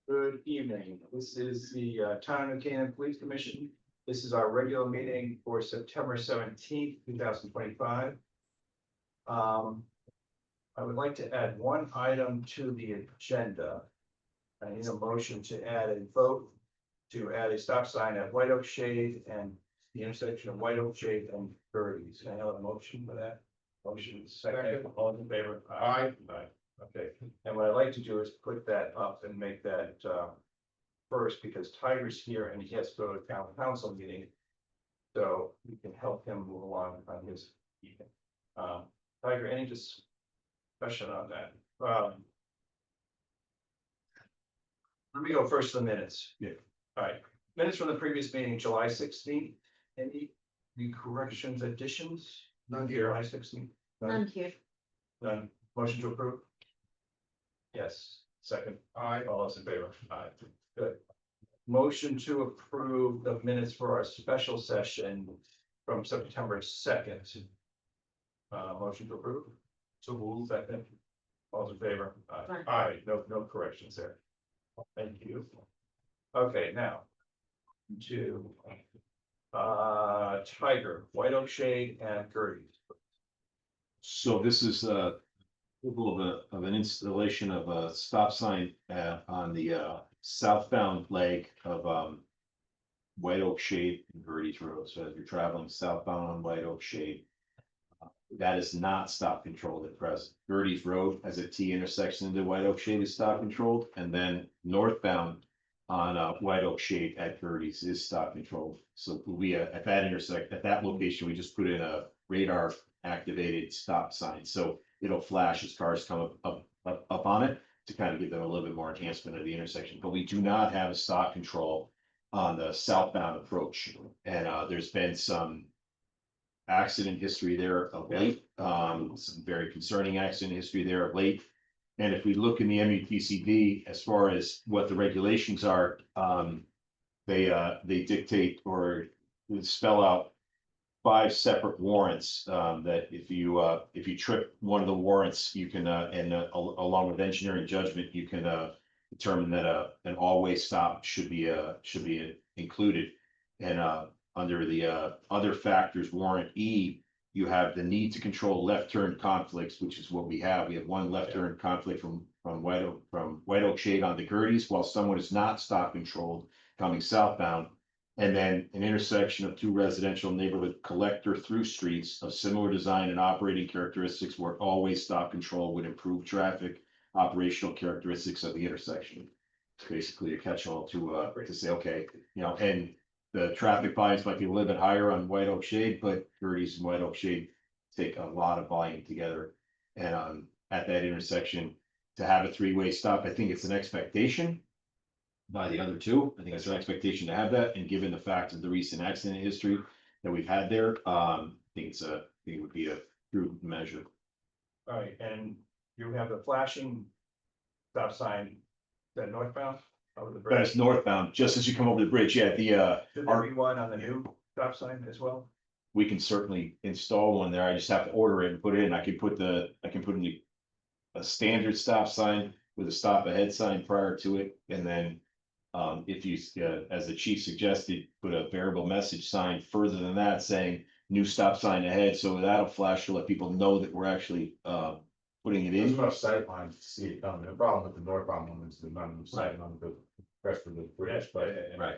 Good evening. This is the Town of New Canaan Police Commission. This is our regular meeting for September 17th, 2025. I would like to add one item to the agenda. I need a motion to add a vote to add a stop sign at White Oak Shade and the intersection of White Oak Shade and Gertie's. Can I have a motion for that? Motion second, all in favor? Aye. Aye. Okay, and what I'd like to do is put that up and make that first, because Tiger's here and he has to go to town council meeting. So we can help him move along on his evening. Tiger, any discussion on that? Let me go first to the minutes. Yeah. All right, minutes from the previous meeting, July 16th. Any corrections, additions? None here. July 16th. None here. None. Motion to approve? Yes. Second. Aye. All those in favor? Aye. Good. Motion to approve the minutes for our special session from September 2nd. Motion to approve? So move. Second. All those in favor? Aye. Aye. Aye. No corrections there. Thank you. Okay, now. To Tiger, White Oak Shade and Gertie's. So this is a little of an installation of a stop sign on the southbound leg of White Oak Shade and Gertie's Road. So as you're traveling southbound on White Oak Shade, that is not stop controlled at present. Gertie's Road as a T intersection into White Oak Shade is stop controlled, and then northbound on White Oak Shade at Gertie's is stop controlled. So we at that intersection, at that location, we just put in a radar activated stop sign. So it'll flash as cars come up on it to kind of give them a little bit more enhancement of the intersection. But we do not have a stop control on the southbound approach. And there's been some accident history there of late, some very concerning accident history there of late. And if we look in the MUTCD, as far as what the regulations are, they dictate or spell out 5 separate warrants, that if you trip one of the warrants, you can, along with engineering judgment, you can, determine that, an all-way stop should be included. And, under the, other factors, warrant E, you have the need to control left turn conflicts, which is what we have. We have one left turn conflict from White Oak Shade on the Gertie's, while someone is not stop controlled coming southbound. And then an intersection of 2 residential neighborhood collector through streets of similar design and operating characteristics where always stop control would improve traffic operational characteristics of the intersection. It's basically a catch-all to say, okay, and the traffic volumes might be a little bit higher on White Oak Shade, but Gertie's and White Oak Shade take a lot of volume together. And at that intersection, to have a 3-way stop, I think it's an expectation by the other 2. I think it's an expectation to have that, and given the fact of the recent accident history that we've had there, I think it would be a prudent measure. All right, and you have the flashing stop sign, that northbound over the But bridge. it's northbound, just as you come over the bridge, yeah, Should there be one on the new stop sign as well? we can certainly install one there. I just have to order it and put it in. I can put in a standard stop sign with a stop ahead sign prior to it, and then if you, as the chief suggested, put a variable message sign further than that saying new stop sign ahead, so that'll flash to let people know that we're actually putting it There's in. enough sight lines to see it coming. The problem with the northbound one is the amount of sight on the rest of the bridge, but Right.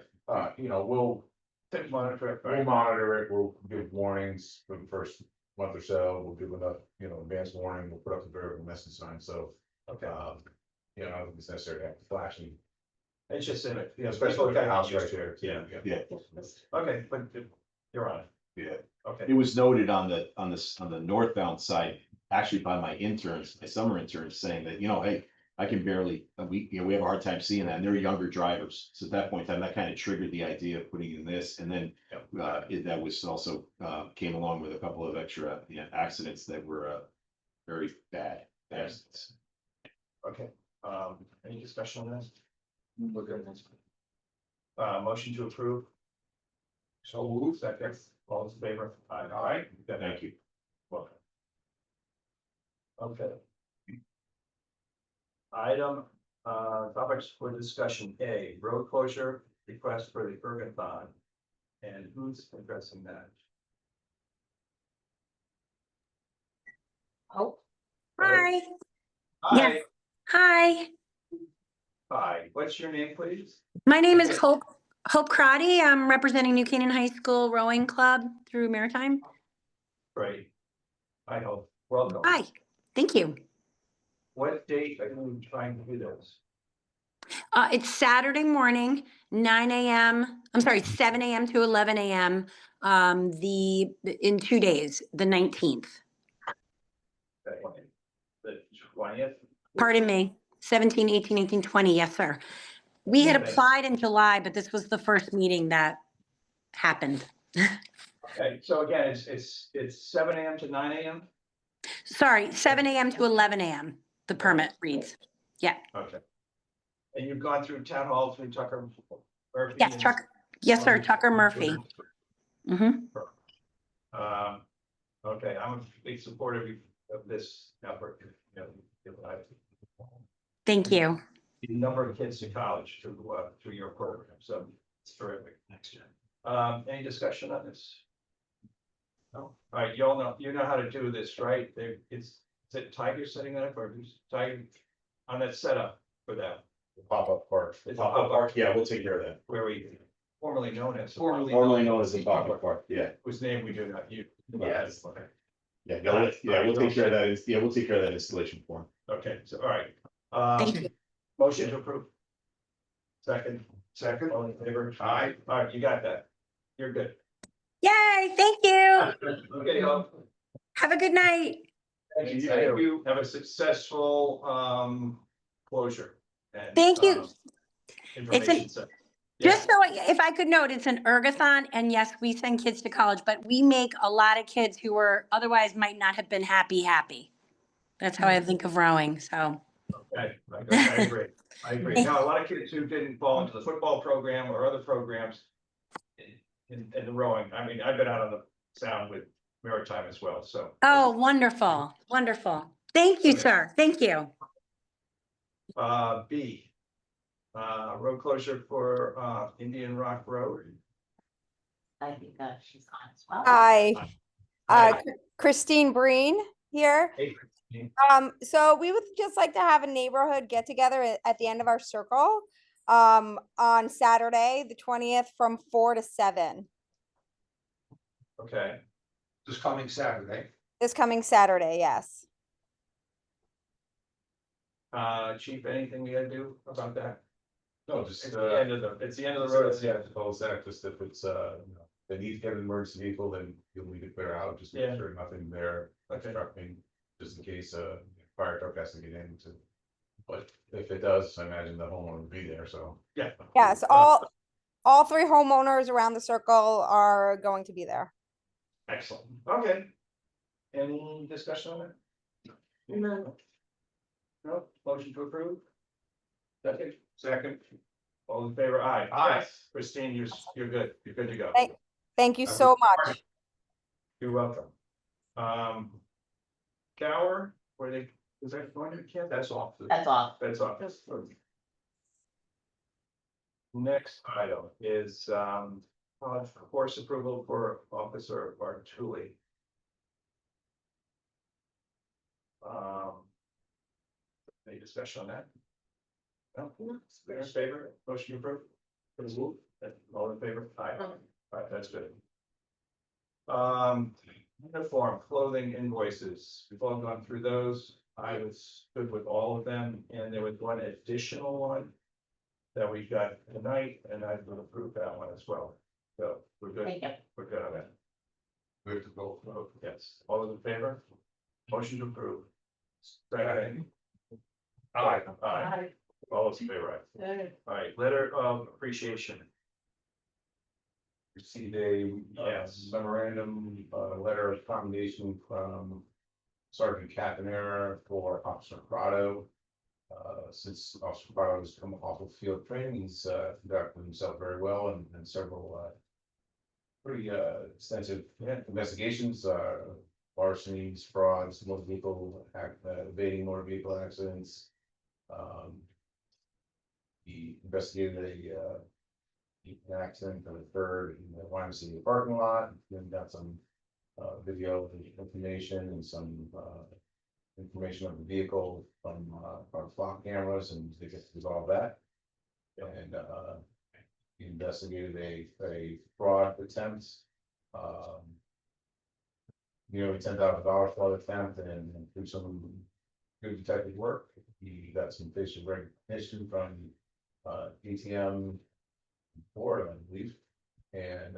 we'll Monitor it. we'll monitor it. We'll give warnings for the first month or so. We'll give enough, advanced warning. We'll put up the variable message sign. So, Okay, I don't think it's necessary to have flashing, it's just in it, especially with the house right used to there. it. Yeah, Yeah, okay, but you're on it, yeah. okay. It was noted on the northbound side, actually by my interns, my summer interns, saying that, hey, I can barely, we have a hard time seeing that, and they're younger drivers. So at that point in time, that kind of triggered the idea of putting in this, and then that was also came along with a couple of extra accidents that were very bad accidents. Okay, any discussion on this? We're good. Motion to approve. So move, second, all those in favor? Aye. Thank you. Welcome. Okay. Item Topics for discussion: A, road closure request for the Ergothon. And who's addressing that? Oh, Hi, Hi. Yes. hi. Hi, what's your name, please? My name is Hope Crotty. I'm representing New Canaan High School Rowing Club through Maritime. Great. Hi, Hope. Welcome. Hi, thank you. What date are you trying to do this? It's Saturday morning, 9 a.m. I'm sorry, 7 a.m. to 11 a.m. In 2 days, the 19th. Okay. The 20th? Pardon me, 17, 18, 19, 20. Yes, sir. We had Okay. applied in July, but this was the first meeting that happened. Okay, so again, it's 7 a.m. to 9 a.m.? Sorry, 7 a.m. to 11 a.m. The permit reads. Yeah. Okay. And you've gone through town hall through Tucker Murphy? Yes, and- Tucker. Yes, sir. Tucker Murphy. Hmm. Um, okay, I'm a big supporter of this effort. You know, Thank you. the number of kids to college through your program, so it's terrific. Next gen. Any discussion on this? No. All right, you all know, you know how to do this, right? Is it Tiger setting that up, or who's Tiger on that setup for that? Pop-up park. It's a pop-up. Yeah, we'll take care of that. Where we formerly known as. Formerly known as the pop-up park, yeah. Whose name we do not use. Yes. Okay. Yeah, we'll take care of that, we'll take care of that installation form. Okay, so, all right. Thank you. Motion to approve. Second, all in favor? Aye. All right, you got that. You're good. Yay, thank you. Okay, Have a good night. thank you. Have a successful, closure. And, Thank you. Information set. Yeah. Just so if I could note, it's an ergathon, and yes, we send kids to college, but we make a lot of kids who were otherwise might not have been happy. That's how I think of rowing, so. Okay, I agree. I agree. Now, a lot of kids who didn't fall into the football program or other programs in the rowing, I mean, I've been out on the sound with Maritime as well, so. Oh, wonderful, wonderful. Thank you, sir. Thank you. B, road closure for, Indian Rock Road. I think she's on as well. Hi, Hi. Christine Breen here. Hey, Christine. So we would just like to have a neighborhood get together at the end of our circle on Saturday, the 20th from 4 to 7. Okay. This coming Saturday. This coming Saturday, yes. Chief, anything we gotta do about that? No, just, It's the end of the road. yeah, it's cul-de-sac, just if it's, they need to get an emergency vehicle, then you'll need to clear out, just Yeah. make sure nothing there, Okay. obstructing, just in case, fire truck has to get in to. But if it does, I imagine the homeowner will be there, so. Yeah. Yes, all 3 homeowners around the circle are going to be there. Excellent. Okay. Any discussion on it? No, motion to approve? Second. All in favor? Aye. Aye. Christine, you're good. You're good to go. Thank you so much. You're welcome. Gower, is that going to camp? That's off. That's off. That's off. Next item is, course approval for Officer Bartuli. Any discussion on that? No, they're in favor, motion approved. All in favor? Aye. All right, that's good. Uniform clothing invoices, we've all gone through those. I was good with all of them, and there was one additional one that we got tonight, and I will approve that one as well. So we're good, Thank you. we're good on that. We have to go, vote. Yes, all those in favor? Motion to approve. Second. Aye. Aye. All those in favor, aye. Good. All right, letter of appreciation. Received a Yes. memorandum, letter of commendation from Sergeant Capanera for Officer Prado. Since Officer Prado has come off of field training, he's conducted himself very well and several pretty extensive investigations, larcenies, frauds, motor vehicle evading motor vehicle accidents. we investigated an accident that occurred in the YMCA parking lot, then got some video information and some information on the vehicle from our flock cameras, and they get to resolve that. And we investigated a fraud attempt, nearly $10,000 fraud attempt, and through some good detective work, he got some facial recognition from ATM Florida, I believe, and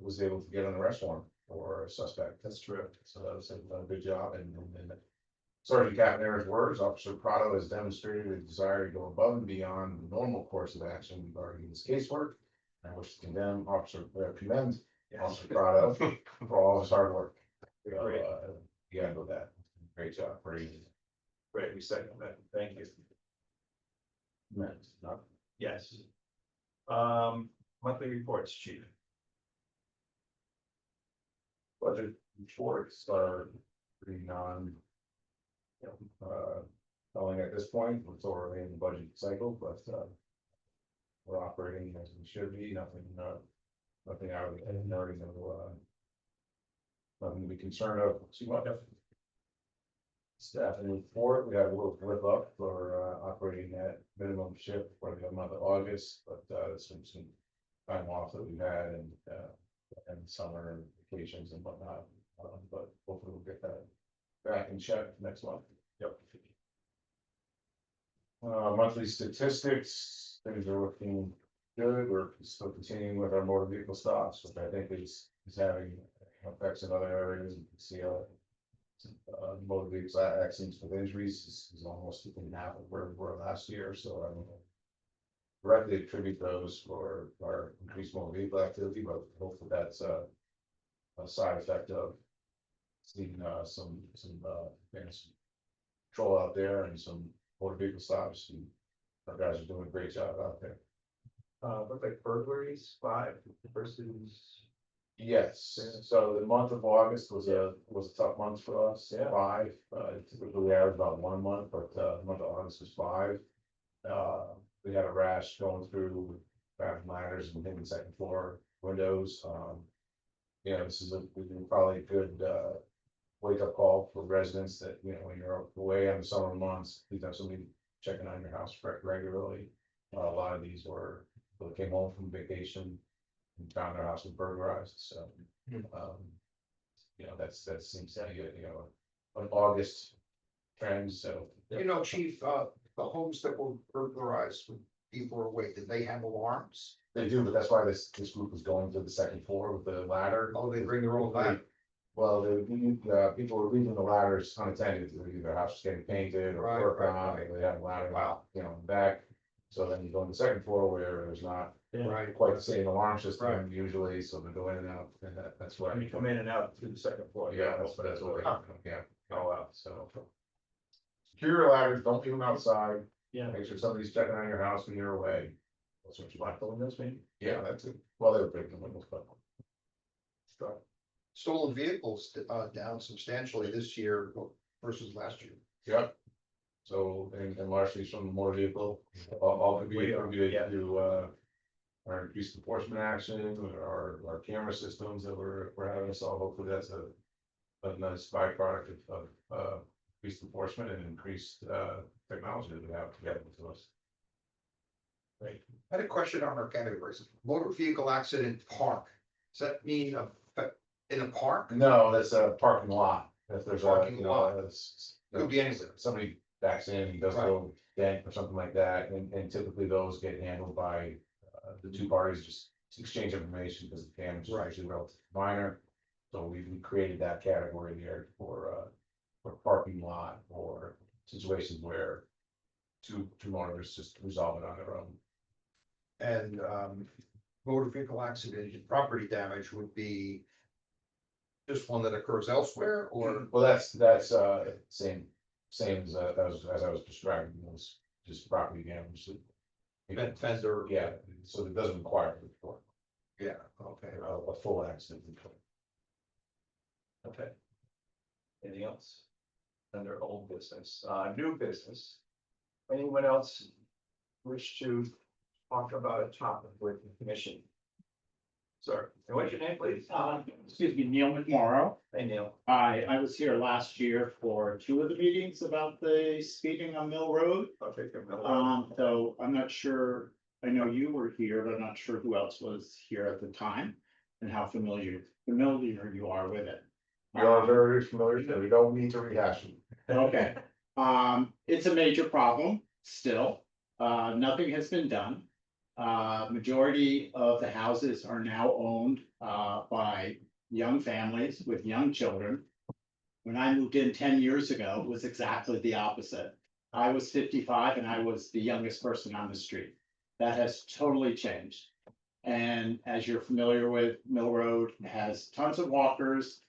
was able to get an arrest warrant for a suspect. That's true. So that was a good job, and Sergeant Cavanera's words, Officer Prado has demonstrated a desire to go above and beyond the normal course of action regarding this casework. I wish to commend Officer Prado for all his hard work. So, Great. yeah, with that, great job, great. Great, we second that. Thank you. Yes. Monthly reports, chief. Budget reports are pretty telling at this point, it's already in the budget cycle, but we're operating as we should be, nothing out of the ordinary, nothing to be concerned of too much. Staffing report, we had a little blip up for operating at minimum shift for the month of August, but some time off that we've had and summer vacations and whatnot. But hopefully we'll get that back in check next month. Yep. Monthly statistics, things are looking good. We're still continuing with our motor vehicle stops, which I think is having effects in other areas. You can see motor vehicle accidents with injuries is almost in half of where we were last year. So I don't directly attribute those for our increased motor vehicle activity, but hopefully that's a side effect of seeing some patrol out there and some motor vehicle stops. And our guys are doing a great job out there. Look like burglaries, 5 versus. Yes, Yeah. so the month of August was a tough month for us. Yeah. 5, typically we average about 1 month, but the month of August was 5. We had a rash going through bathroom ladders and hitting the second floor windows. This is probably a good wake up call for residents that, when you're away on the summer months, please have somebody checking on your house regularly. A lot of these people came home from vacation and found their house was burglarized, so. That seems to be an August trend, so. Chief, the homes that were burglarized when people were away, did they have alarms? They do, but that's why this group was going to the second floor with the ladder. Oh, they bring their own ladder? Well, people were leaving the ladders unattended, either their house was getting painted or Right, work right, on, right. they have a ladder, Wow. in the back. So then you go on the second floor where there's not Right. quite the same alarm system Right. usually, so they go in and out, and that's why. When you come in and out through the second floor. Yeah, that's what we're, yeah, Oh, wow. so. Secure your ladders, don't leave them outside, Yeah. make sure somebody's checking on your house when you're away. That's what you Lock the windows, maybe? Yeah, that's it, well, they were breaking the windows, but. Stolen vehicles down substantially this year versus last year. Yep. So, and largely from the motor vehicle, all could be attributed Yeah. to, our increased enforcement action, or our camera systems that we're having, so hopefully that's a nice byproduct of increased enforcement and increased, technology that we have together with us. I had a question on our categories. Motor vehicle accident park. Does that mean in a park? No, that's a parking lot, if there's a, Parking lot. Could be anywhere. Somebody backs in and does a little dent or something like that, and typically those get handled by the two parties, just to exchange information, because the damage is Right. actually relatively minor. So we created that category there for parking lot, or situations where two motorists just resolve it on their own. And motor vehicle accident and property damage would be just one that occurs elsewhere, or? Well, that's same as I was describing, it was just property damage. Fender? Yeah, so it doesn't require a report, Yeah, okay. a full accident report. Okay. Anything else? Under old business, new business. Anyone else wish to talk about a topic with the commission. Sir, and what's your name, please? Excuse me, Neil McMorrow. Hey, Neil. I was here last year for two of the meetings about the speeding on Mill Road. Okay, come on. So I'm not sure, I know you were here, but I'm not sure who else was here at the time and how familiar you are with it. We are very familiar, so we don't need to rehash it. Okay, it's a major problem still. Nothing has been done. Majority of the houses are now owned, by young families with young children. When I moved in 10 years ago, it was exactly the opposite. I was 55 and I was the youngest person on the street. That has totally changed. And as you're familiar with, Mill Road has tons of walkers,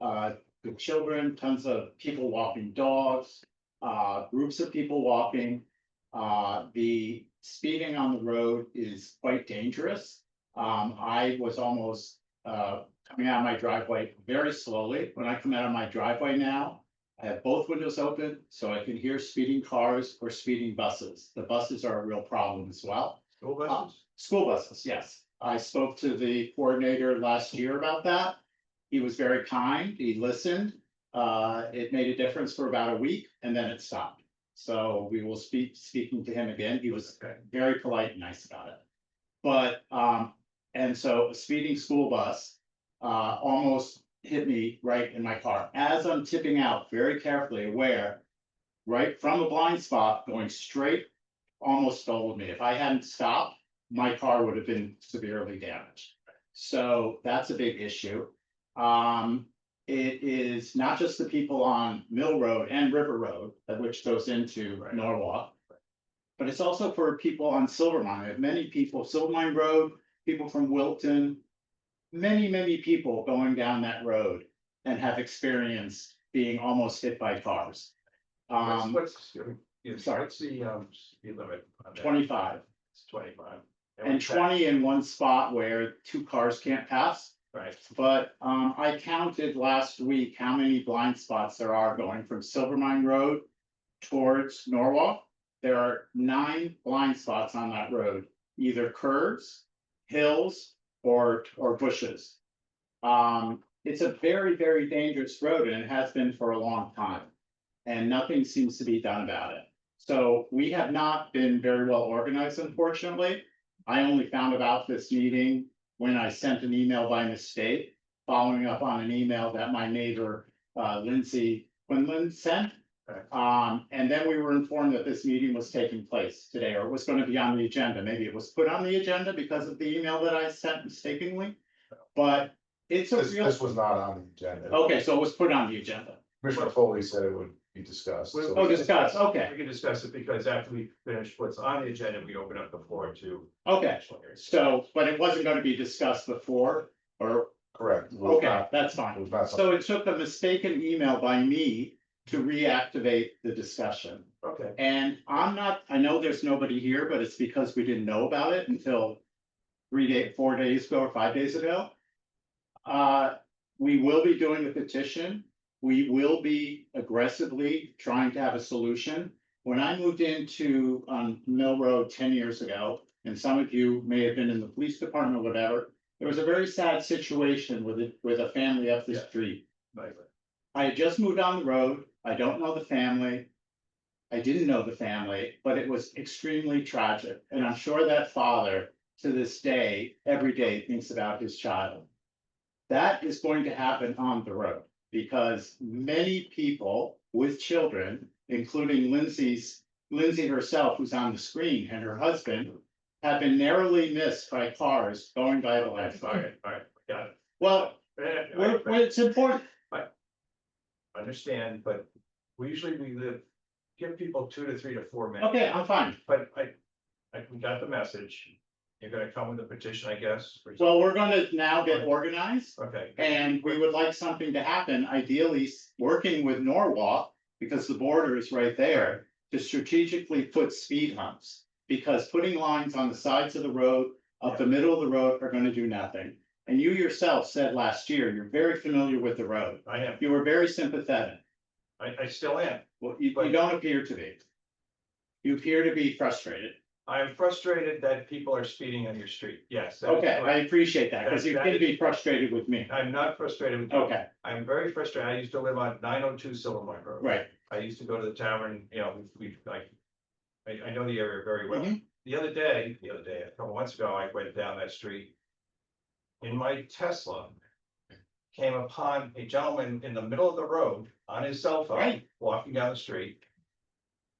with children, tons of people walking dogs, groups of people walking. The speeding on the road is quite dangerous. I was almost coming out of my driveway very slowly. When I come out of my driveway now, I have both windows open so I can hear speeding cars or speeding buses. The buses are a real problem as well. School buses? School buses, yes. I spoke to the coordinator last year about that. He was very kind, he listened. It made a difference for about a week and then it stopped. So we will speaking to him again. He was very polite and nice about it. But, and so a speeding school bus, almost hit me right in my car. As I'm tipping out, very carefully aware, right from a blind spot, going straight, almost stole me. If I hadn't stopped, my car would have been severely damaged. So that's a big issue. It is not just the people on Mill Road and River Road, which goes into Norwalk. But it's also for people on Silvermine. I have many people, Silvermine Road, people from Wilton. Many people going down that road and have experienced being almost hit by cars. What's sorry. What's the speed limit on that? 25 It's 25. and what's that? 20 in one spot where two cars can't pass. Right, But I counted last week how many blind spots there are going from Silvermine Road towards Norwalk. There are 9 blind spots on that road, either curves, hills, or bushes. It's a very dangerous road and it has been for a long time. And nothing seems to be done about it. So we have not been very well organized, unfortunately. I only found about this meeting when I sent an email by mistake, following up on an email that my neighbor, Lindsay Quinlan sent. Okay. And then we were informed that this meeting was taking place today, or was going to be on the agenda. Maybe it was put on the agenda because of the email that I sent mistakenly. But it's a This real, was not on the agenda. okay, so it was put on the agenda. Commissioner Foley said it would be discussed. so- Oh, discuss, okay, we can discuss it because after we finish what's on the agenda, we open up the floor to. okay. So, but it wasn't going to be discussed before, or, Correct. It was okay, not- that's It fine. was not. So it took a mistaken email by me to reactivate the discussion. Okay, And I know there's nobody here, but it's because we didn't know about it until 4 days ago or 5 days ago. We will be doing the petition. We will be aggressively trying to have a solution. When I moved into Mill Road 10 years ago, and some of you may have been in the police department or whatever, there was a very sad situation with a family up the Yeah. street. right. I had just moved on the road. I don't know the family. I didn't know the family, but it was extremely tragic. And I'm sure that father to this day, every day thinks about his child. That is going to happen on the road because many people with children, including Lindsay herself, who's on the screen, and her husband, have been narrowly missed by cars going by the All left. right, got it. Well, it's important. Understand, but we give people 2 to 3 to 4 minutes. Okay, I'm fine. But we got the message. You're gonna come with a petition, I guess. Well, we're going to now get organized. Okay. And we would like something to happen, ideally working with Norwalk, because the border is right there, to strategically put speed humps. Because putting lines on the sides of the road, up the middle of the road are gonna do nothing. And you yourself said last year, you're very familiar with the road. I am, You were very sympathetic. I still am. Well, you don't appear to be. You appear to be frustrated. I'm frustrated that people are speeding on your street. Yes. that is Okay, I correct. appreciate that, because you That can is- be frustrated with me. I'm not frustrated with you. Okay, I'm very frustrated. I used to live on 902 Silvermine Road. right. I used to go to the tavern, you know, we like, I know the area very well. Mhm. The other day, a couple months ago, I went down that street. In my Tesla. Came upon a gentleman in the middle of the road on his cell phone, Right. walking down the street.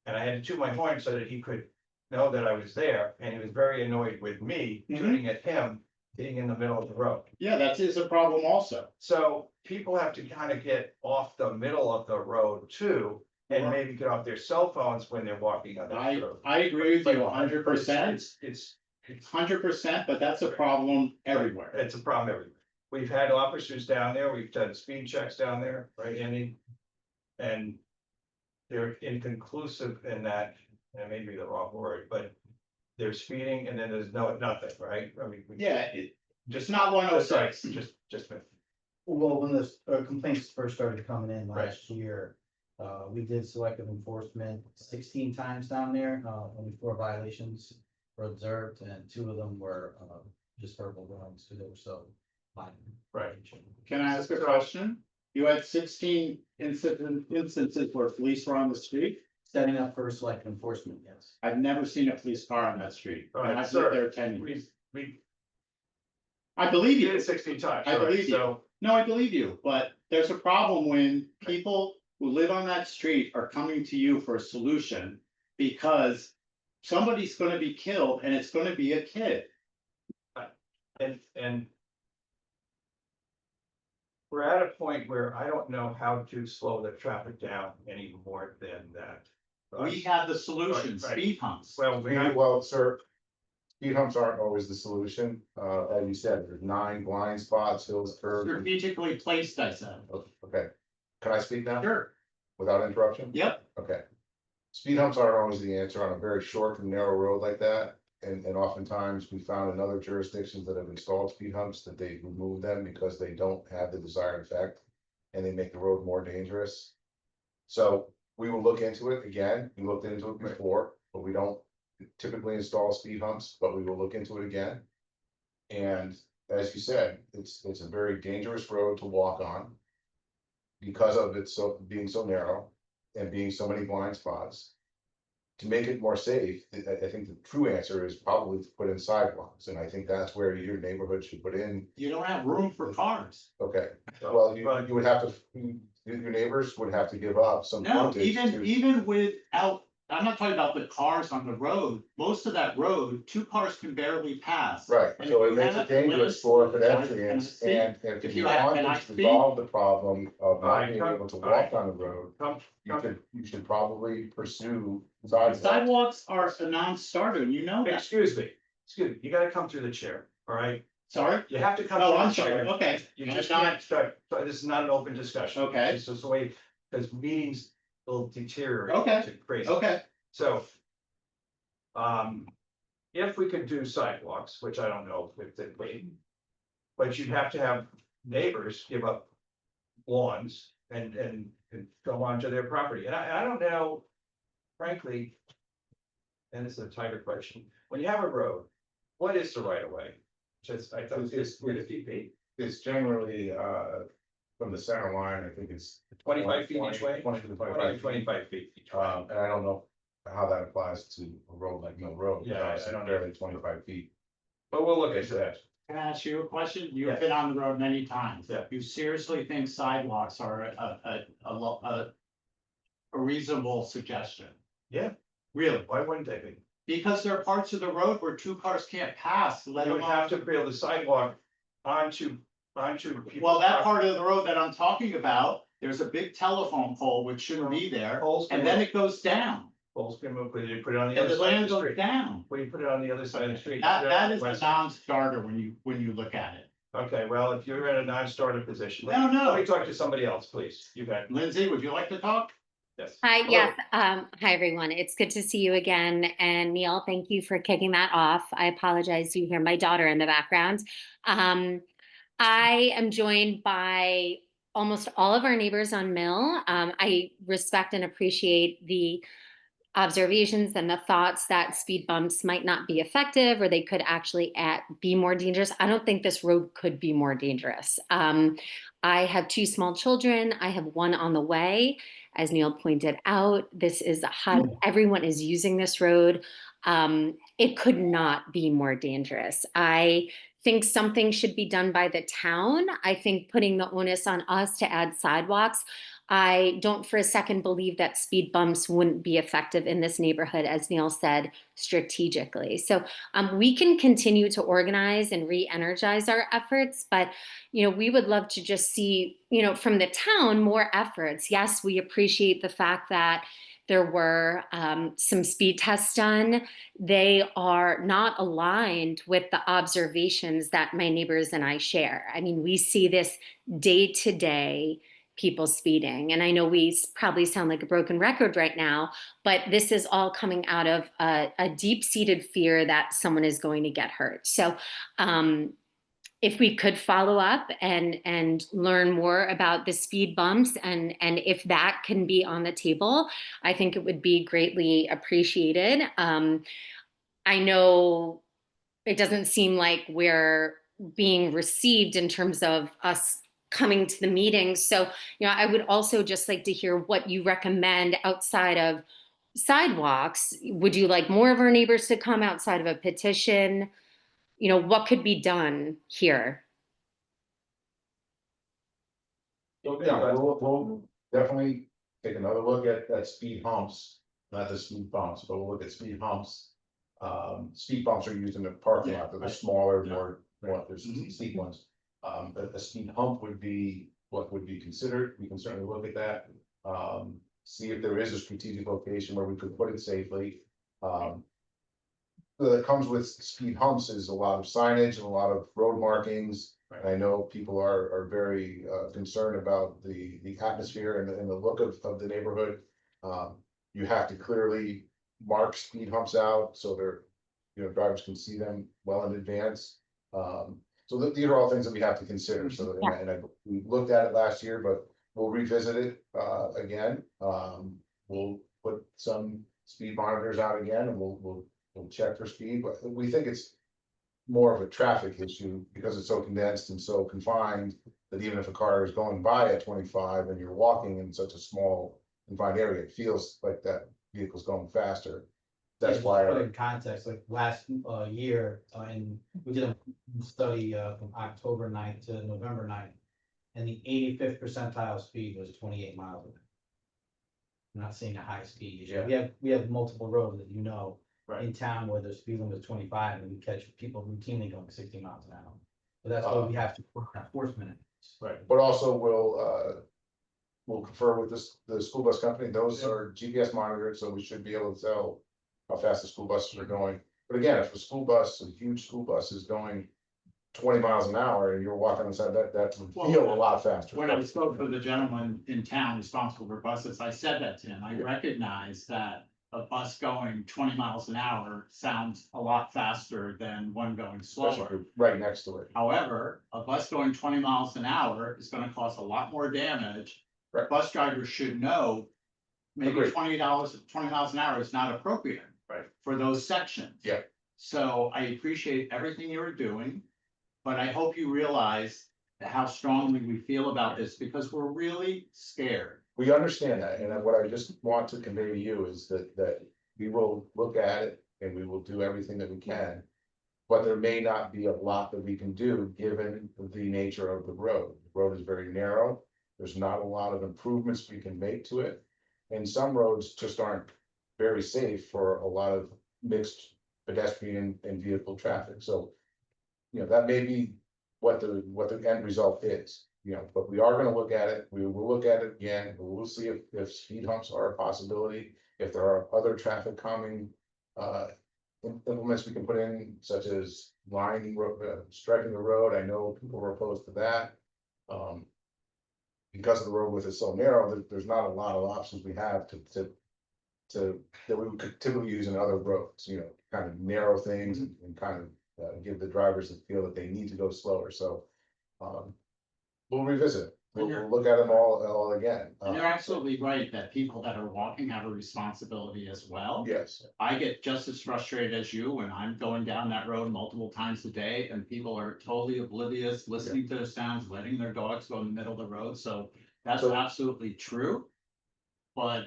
And I had to toot my horn so that he could know that I was there, and he was very annoyed with me, Mhm. tooting at him, being in the middle of the road. Yeah, that is a problem also. So people have to kind of get off the middle of the road too, and Right. maybe get off their cell phones when they're walking on that road. I agree with you But 100%, It's 100%, but that's a problem everywhere. it's a problem everywhere. We've had officers down there, we've done speed checks down there, right, Andy? And they're inconclusive in that, and it may be the wrong word, but they're speeding and then there's nothing, right? I mean. Yeah, Just not 106. Just. Well, when the complaints first started coming in Right. last year, we did selective enforcement 16 times down there. Only 4 violations were observed, and 2 of them were just verbal warnings, because they were so minor. Right. can I ask a question? You had 16 instances where police were on the street? Setting up for selective enforcement, yes. I've never seen a police car on that street, All and right, I've sir. lived there 10 years. We I believe did you. it 16 times. I all right, believe you. So, No, I believe you, but there's a problem when people who live on that street are coming to you for a solution because somebody's gonna be killed and it's gonna be a kid. and. We're at a point where I don't know how to slow the traffic down any more than that. We have the solution, Right, right. speed humps. Well, we have, Well, sir, speed humps aren't always the solution. As you said, there's 9 blind spots, hills, curves. Strategically placed, I said. Okay, can I speak now? Sure, Without interruption? yep, Okay. Speed humps aren't always the answer on a very short and narrow road like that. And oftentimes we found in other jurisdictions that have installed speed humps that they remove them because they don't have the desired effect. And they make the road more dangerous. So we will look into it again. We looked into it before, but we don't typically install speed humps, but we will look into it again. And as you said, it's a very dangerous road to walk on. Because of it being so narrow and being so many blind spots. To make it more safe, I think the true answer is probably to put in sidewalks, and I think that's where your neighborhood should put in. you don't have room for cars. Okay, well, you would have to, your neighbors would have to give up some No, frontage to. even without, I'm not talking about the cars on the road, most of that road, 2 cars can barely pass. Right, And so if it you makes have it dangerous for pedestrians, pedestrians, and and if if you you have- want and I to speak- resolve the problem of not Alright, being come- able to walk on the road. You should probably pursue sidewalks. Sidewalks are a non-starter, and you know that. excuse me, you gotta come through the chair, all right? Sorry? You have to come. Oh, through I'm the sorry, chair. okay. You I'm just not- can't start, this is not an open discussion. Okay. This is the way, because meetings will deteriorate. Okay. to crazy. Okay, So. If we could do sidewalks, which I don't know if they wait. But you'd have to have neighbors give up lawns and go onto their property, and I don't know, frankly. And this is a tighter question, when you have a road, what is the right of way? Just, I thought it's 50 feet, It's generally, from the center line, I think it's. 25 feet each way? 20 to 25 feet. 25 feet each way. And I don't know how that applies to a road like Mill Road. Yeah, I It's don't know. barely 25 feet. But we'll look into that. can I ask you a question? You've Yes. been on the road many times. Yeah. You seriously think sidewalks are a reasonable suggestion? Yeah. Really? Why wouldn't they be? Because there are parts of the road where 2 cars can't pass, let You would alone. have to build a sidewalk onto people's. Well, that property. part of the road that I'm talking about, there's a big telephone pole which shouldn't be there, Poles can and then move, it goes down, poles can move, but you put it on the and other the side land of the goes street. down. Well, you put it on the other side of the street. That is a West. non-starter when you look at it. Okay, well, if you're in a non-starter position. No, no. Let me talk to somebody else, please. You got, Lindsay, would you like to talk? yes. Hi, Hello. yes. Hi, everyone. It's good to see you again. And Neil, thank you for kicking that off. I apologize. You hear my daughter in the background. I am joined by almost all of our neighbors on Mill. I respect and appreciate the observations and the thoughts that speed bumps might not be effective or they could actually be more dangerous. I don't think this road could be more dangerous. I have 2 small children. I have one on the way. As Neil pointed out, this is a high, everyone is using this road. It could not be more dangerous. I think something should be done by the town. I think putting the onus on us to add sidewalks. I don't for a second believe that speed bumps wouldn't be effective in this neighborhood, as Neil said, strategically. So we can continue to organize and re-energize our efforts, but we would love to just see, from the town more efforts. Yes, we appreciate the fact that there were some speed tests done. They are not aligned with the observations that my neighbors and I share. I mean, we see this day to day, people speeding. And I know we probably sound like a broken record right now, but this is all coming out of a deep-seated fear that someone is going to get hurt. So if we could follow up and learn more about the speed bumps and if that can be on the table, I think it would be greatly appreciated. I know it doesn't seem like we're being received in terms of us coming to the meetings. So, I would also just like to hear what you recommend outside of sidewalks. Would you like more of our neighbors to come outside of a petition? What could be done here? Yeah, we'll definitely take another look at speed humps, not the speed bumps, but we'll look at speed humps. Speed bumps are used in the parking lot, they're smaller, more, there's steep ones. But a speed hump would be what would be considered, we can certainly look at that. See if there is a strategic location where we could put it safely. That comes with speed humps is a lot of signage and a lot of road markings. And I know people are very concerned about the atmosphere and the look of the neighborhood. You have to clearly mark speed humps out so they're, drivers can see them well in advance. So these are all things that we have to consider. So, we looked at it last year, but we'll revisit it again. We'll put some speed monitors out again and we'll check for speed, but we think it's more of a traffic issue because it's so condensed and so confined that even if a car is going by at 25 and you're walking in such a small confined area, it feels like that vehicle's going faster. That's Just why. to put it in context, like last year, and we did a study from October 9th to November 9th, and the 85th percentile speed was 28 miles an hour. I'm not seeing a high speed issue. Yeah. We have multiple roads that Right. in town where the speed limit is 25, and we catch people routinely going 60 miles an hour. But that's why we have to put enforcement in. Right, but also we'll confer with the school bus company. Those are GPS monitored, so we should be able to tell how fast the school buses are going. But again, if a school bus, a huge school bus is going 20 miles an hour and you're walking inside that would feel a lot faster. When I spoke to the gentleman in town responsible for buses, I said that to him. I recognize that a bus going 20 miles an hour sounds a lot faster than one going slower. Especially right next to it. However, a bus going 20 miles an hour is gonna cause a lot more damage. Right. Bus drivers should know maybe Agreed. 20 miles an hour is not appropriate. Right. For those sections. Yeah. So I appreciate everything you're doing, but I hope you realize how strongly we feel about this because we're really scared. We understand that, and what I just want to convey to you is that we will look at it and we will do everything that we can. But there may not be a lot that we can do, given the nature of the road. The road is very narrow. There's not a lot of improvements we can make to it. And some roads just aren't very safe for a lot of mixed pedestrian and vehicle traffic. So, that may be what the end result is. But we are gonna look at it, we will look at it again, we'll see if speed humps are a possibility, if there are other traffic calming implements we can put in, such as lining, striking the road. I know people were opposed to that. Because of the road width is so narrow, there's not a lot of options we have that we could typically use in other roads, kind of narrow things and kind of give the drivers the feel that they need to go slower. So, we'll revisit it. we'll look at them all again. And you're absolutely right that people that are walking have a responsibility as well. Yes, I get just as frustrated as you when I'm going down that road multiple times a day and people are totally oblivious, listening to the sounds, letting their dogs go in the middle of the road, so that's So- absolutely true. But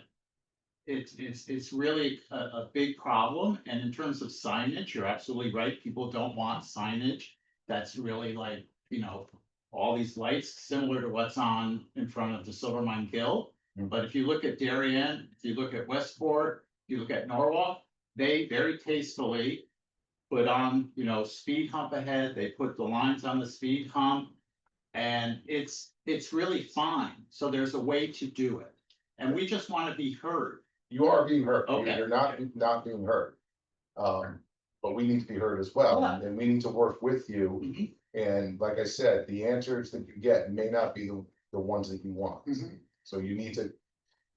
it's really a big problem, and in terms of signage, you're absolutely right, people don't want signage that's really like, you know, all these lights similar to what's on in front of the Silver Mine Gill. Mm. But if you look at Darien, if you look at Westport, if you look at Norwalk, they very tastefully put on, you know, speed hump ahead, they put the lines on the speed hump. And it's really fine, so there's a way to do it, and we just wanna be heard. you are being heard. Okay. You're not being heard. But we need to be heard as well, Yeah. and we need to work with you. Mhm. And like I said, the answers that you get may not be the ones that you want. Mhm. So you need to,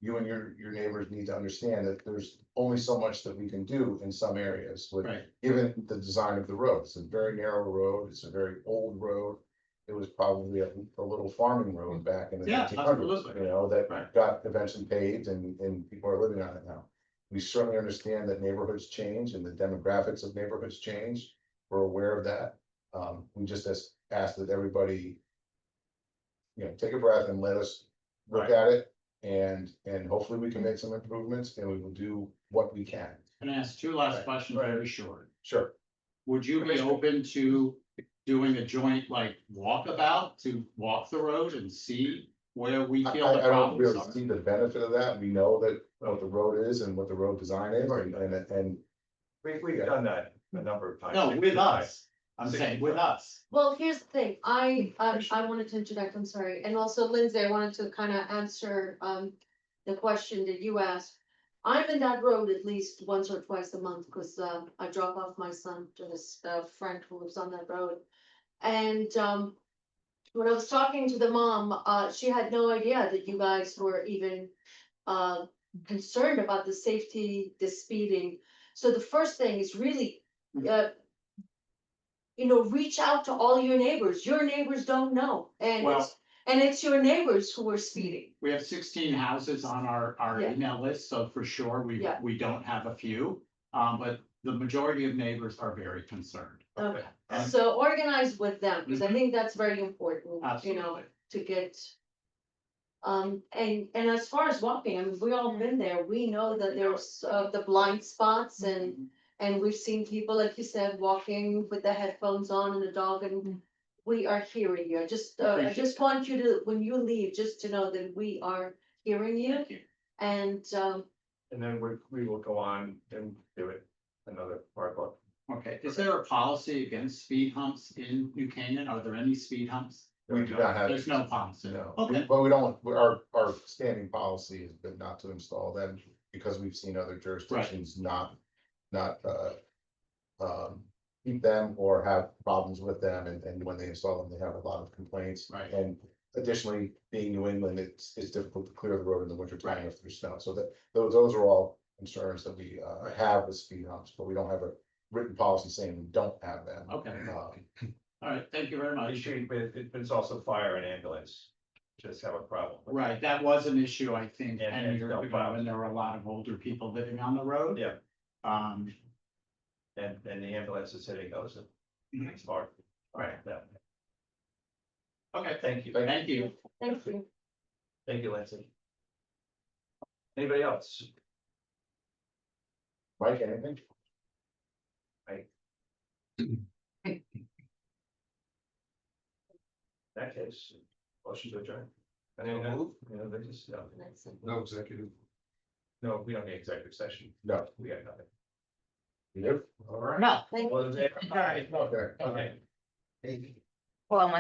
you and your neighbors need to understand that there's only so much that we can do in some areas with, Right. given the design of the road. It's a very narrow road, it's a very old road. It was probably a little farming road back in the Yeah, 1900s, absolutely. you know, that Right. got eventually paved and people are living on it now. We certainly understand that neighborhoods change and the demographics of neighborhoods change. We're aware of that. We just ask that everybody, you know, take a breath and let us look Right. at it. And hopefully we can make some improvements and we will do what we can. Can I ask two last Right. questions, Right. very short? Sure. Would you be Commissioner. open to doing a joint like walkabout to walk the road and see where we I feel the don't problems really are? see the benefit of that. We know that what the road is and what the road design is and We've done that a number of times. No, with us, I'm saying with us. Well, here's the thing, I wanted to interject, I'm sorry, and also Lindsay, I wanted to kind of answer, the question that you asked. I'm in that road at least once or twice a month, because, I drop off my son to his, friend who lives on that road. And, when I was talking to the mom, she had no idea that you guys were even, concerned about the safety, the speeding. So the first thing is really, reach out to all your neighbors. Your neighbors don't know. Well- And it's your neighbors who are speeding. We have 16 houses on our Yeah. email list, so for sure, Yeah. we don't have a few. But the majority of neighbors are very concerned. Okay, And- so organize with them, because I think that's very important, Absolutely. to get. And as far as walking, I mean, we all been there. We know that there's, the blind spots and we've seen people, like you said, walking with the headphones on and the dog, and we are hearing you. I just want you to, when you leave, just to know that we are hearing you. Thank you. And, And then we will go on and do it another part of. Okay, is there a policy against speed humps in New Canaan? Are there any speed humps? we do not have. There's no policy. No, Okay. but we don't, our standing policy has been not to install them because we've seen other jurisdictions not, keep them or have problems with them, and when they install them, they have a lot of complaints. Right. And additionally, being New England, it's difficult to clear the road in the winter time Right. if there's snow, so those are all concerns that we, have with speed humps, but we don't have a written policy saying we don't have them. Okay. All right, thank you very much. But it's also fire and ambulance, just have a problem. with. Right, that was an issue, I think, And 10 years no ago, problems. when there were a lot of older people living on the road. Yeah. Um, And the ambulance is hitting those. Mhm. It's hard. Right, yeah. okay, Thank you. thank you. thank you. Thank you, Lindsay. Anybody else? Mike, anything? In that case, motion to adjourn. Anyone move? You know, they just, no, No executive. no, we don't need executive session. No. We got nothing. You do? All right. No. Thank you. Well, all right, Okay. okay. Hey. Hold on one